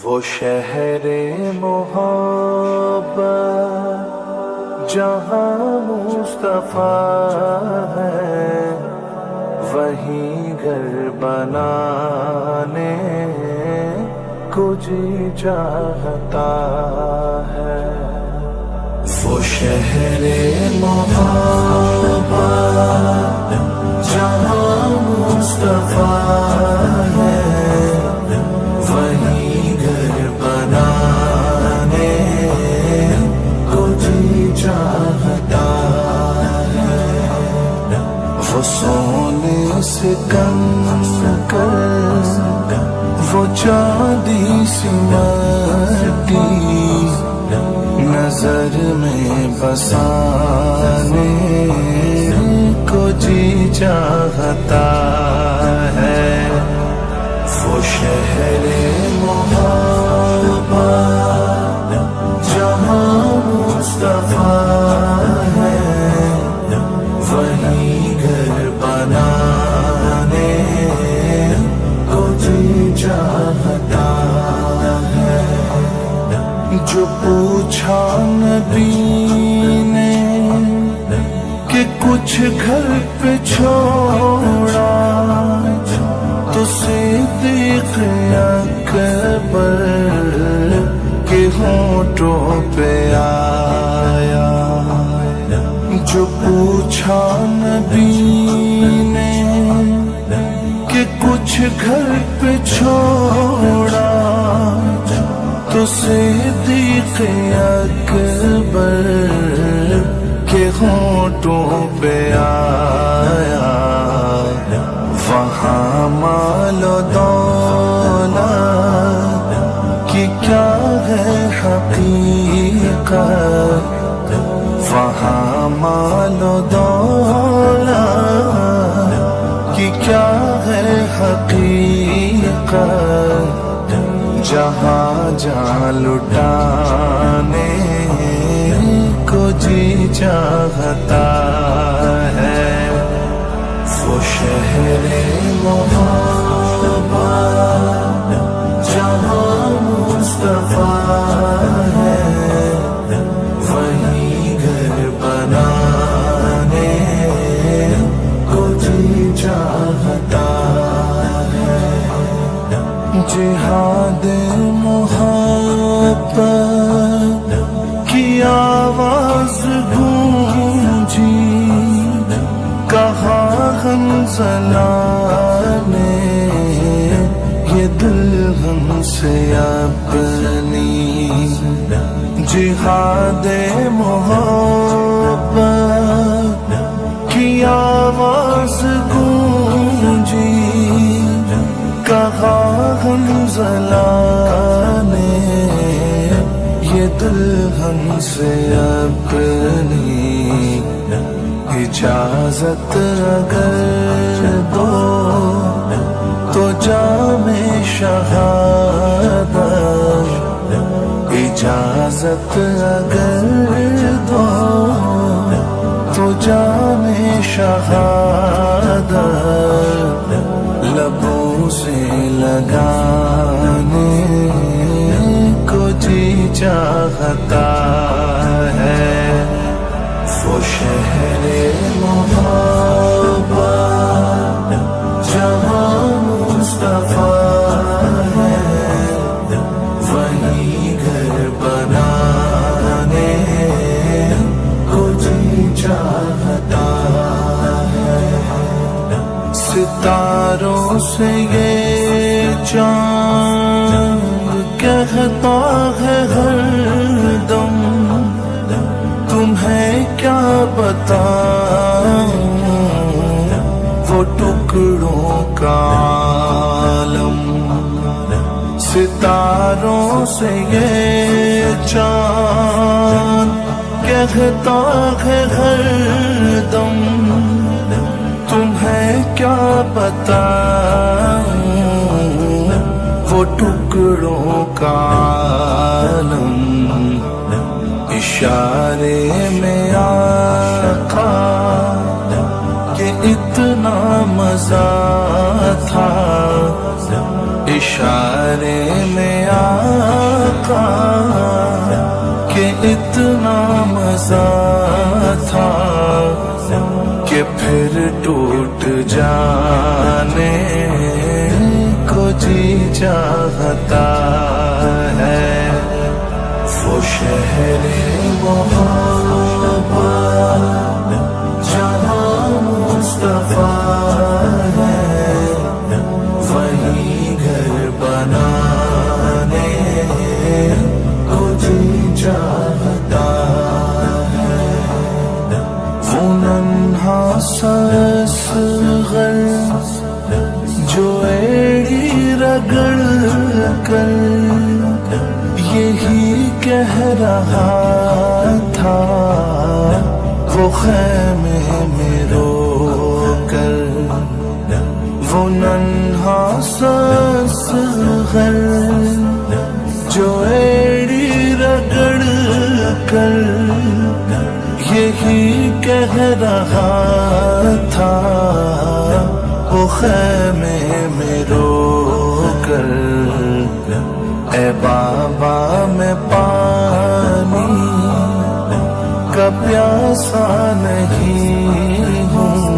وہ شہر محبت جہاں مصطفیٰ ہے، وہیں گھر بنانے کو جی چاہتا ہے۔ وہ شہر محبت جہاں مصطفیٰ ہے، وہیں گھر بنانے کو جی چاہتا ہے۔ وہ سونے سے کم کر وہ چاندی سی مٹی نظر میں بسانے کو جی چاہتا ہے۔ وہ شہر محبت جہاں مصطفیٰ ہے، وہیں گھر بنانے کو جی چاہتا ہے۔ جو پوچھا نبی نے کہ کچھ گھر پہ چھوڑا، تو صدیق اکبر کے ہونٹوں پہ آیا۔ جو پوچھا نبی نے کہ کچھ گھر پہ چھوڑا، تو صدیق اکبر کے ہونٹوں پہ آیا۔ وہاں مال و دولت کی کیا ہے حقیقت، وہاں مال و دولت کی کیا ہے حقیقت، جہاں جہاں لٹانے کو جی چاہتا ہے۔ وہ شہر محبت جہاں مصطفیٰ ہے، وہیں گھر بنانے کو جی چاہتا ہے۔ جہاد محبت کی آواز گونجی، کہا حنظلہ نے یہ دلہن سے اپنی۔ جہاد محبت کی آواز گونجی، کہا حنظلہ نے یہ دلہن سے اپنی۔ اجازت اگر دو تو جام شہادت، اجازت اگر دو تو جام شہادت لبوں سے لگانے کو جی چاہتا ہے۔ وہ شہر محبت جہاں مصطفیٰ ہے، وہیں گھر بنانے کو جی چاہتا ہے۔ ستاروں سے یہ چاند کہتا ہے ہر دم، تمہیں کیا بتاؤں وہ ٹکڑوں کا عالم۔ ستاروں سے یہ چاند کہتا ہے ہر دم، تمہیں کیا بتاؤں وہ ٹکڑوں کا عالم۔ اشارے میں آقا کہ اتنا مزہ تھا، اشارے میں آقا تھا کہ اتنا مزہ تھا کہ پھر ٹوٹ جانے کو جی چاہتا ہے. وہ شہر محبت جہاں مصطفیٰ ہے وہیں گھر بنانے کو جی چاہتا ہے. وہ ننھا سا اصغر جو ایڑی رگڑ کر یہی کہہ رہا تھا وہ خیمے میں رو کر. وہ ننھا سا اصغر جو ایڑی رگڑ کر یہی کہہ رہا تھا وہ خیمے میں رو کر. اے بابا میں پانی کا پیاسا نہیں ہوں.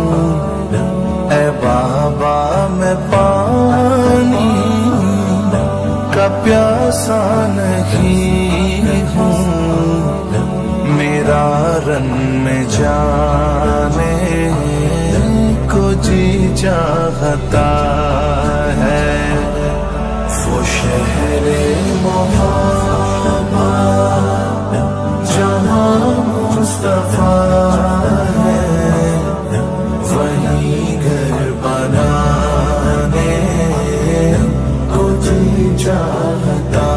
اے بابا میں پانی کا پیاسا نہیں ہوں. میرا رن میں جانے کو جی چاہتا ہے. وہ شہر محبت جہاں مصطفیٰ ہے وہیں گھر بنانے کو جی چاہتا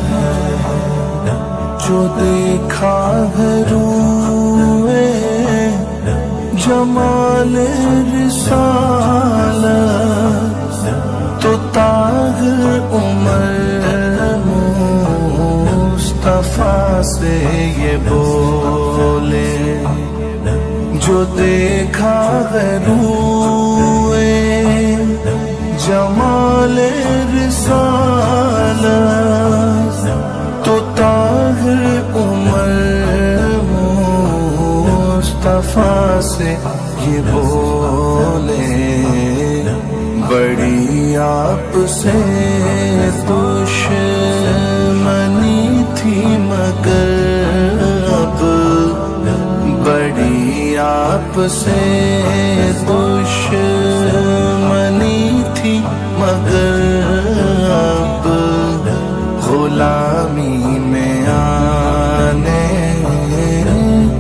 ہے. جو دیکھا ہے روئے جمال رسالت تو طاہر عمر مصطفیٰ سے یہ بولے. جو دیکھا ہے روئے جمال رسالت تو طاہر عمر مصطفیٰ سے یہ بولے. بڑی آپ سے دشمنی تھی مگر اب بڑی آپ سے دشمنی تھی مگر اب غلامی میں آنے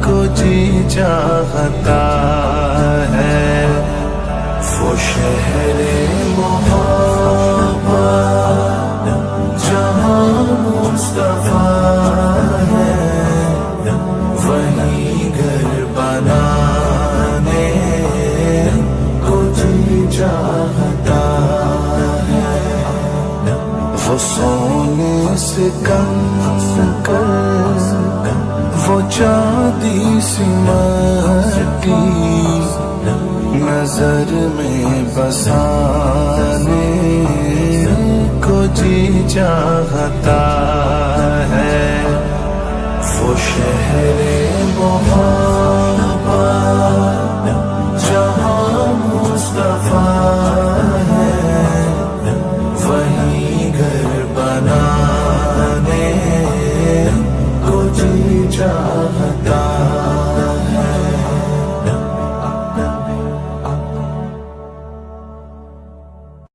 کو جی چاہتا ہے. وہ شہر محبت جہاں مصطفیٰ ہے وہیں گھر بنانے کو جی چاہتا ہے. وہ سونے سے کم کر وہ چاندی سی مٹی نظر میں بسانے کو جی چاہتا ہے. وہ شہر محبت